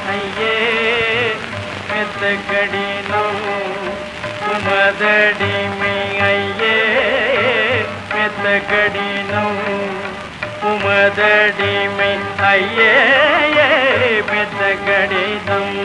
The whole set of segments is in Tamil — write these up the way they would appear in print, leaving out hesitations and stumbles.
ஐயே மெத்த கடினம் உமதடிமை ஐயே மெத்த கடினம் உமதடிமை ஐயே மெத்த கடினம்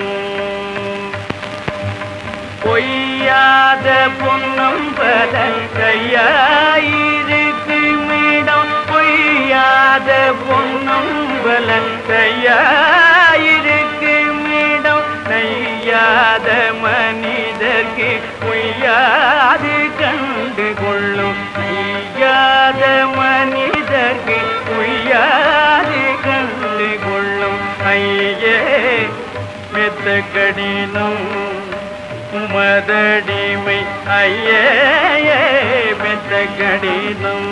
பொய்யாத பொன்னம் பல கையாயிருக்கு மீடம் பொய்யாத பொன்னம் பல கையாயிருக்கு மீடம் நையாத மனிதர்க்கு பொய்யாது கண்டு கொள்ளும் நையாத மனிதர்க்கு பொய்யாது கண்டு கொள்ளும் ஐயே மெத்த கடினம் உமதடிமை ஐயே மெத்த கடினம்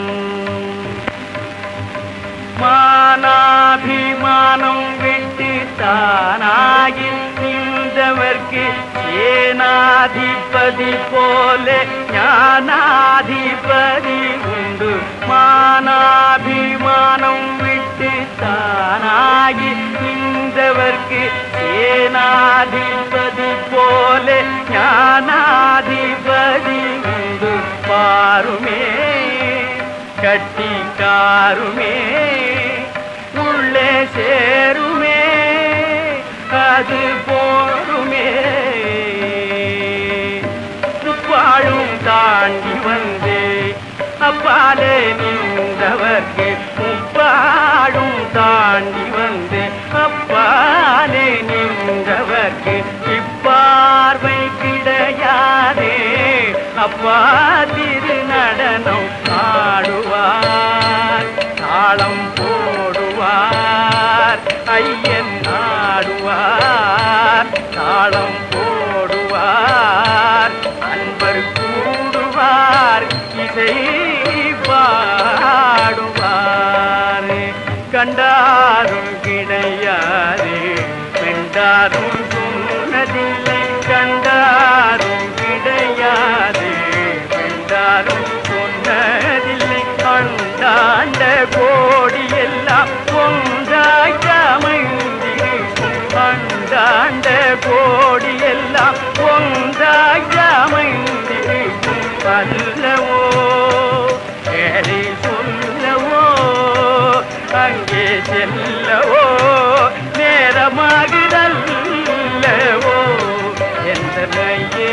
மானாபிமானம் விட்டு தானாகி நின்றவர்க்கு சேனாதிபதி போல ஞானாதிபதி உண்டு மானாபிமானம் விட்டு தானாகி நின்றவர்க்கு சேனாதிபதி போல ஞானாதிபதி உண்டு பாருமே கட்டிக்காருமே உள்ளே சேருமே அது போருமே துப்பாழும் தாண்டி வந்தே அப்பாலே நின்றவர்க்கு முப்பாடும் தாண்டி வந்தே அப்பாலே நின்றவர்க்கு இப்பார்வை கிடையாதே அப்பா திரு நடனம் ஆடுவார் தாளம் போடுவார் ஐயன் ஆடுவார் தாளம் போடுவார் அன்பர் கூடுவார் இசை பாடுவார் கண்டாரும் கிடையாது வெண்டாரும் சொன்னதில்லை கண்டாரும் கிடையாது வெண்டாரும் சொன்னதில்லை அண்டாண்ட கோடி எல்லாம் ஒன்றாய் அமைந்திருக்கும் அண்டாண்ட கோடி எல்லாம் ஒன்றாய் அமைந்திருக்கும் அல்லவோ ஏறி சொல்லவோ அங்கே செல்லவோ நேரமாகுதல்லவோ எந்த நையே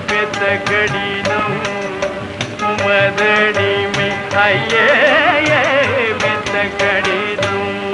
மெத்த கடினம் உமதடிமை ஐயே மெத்த கடினம்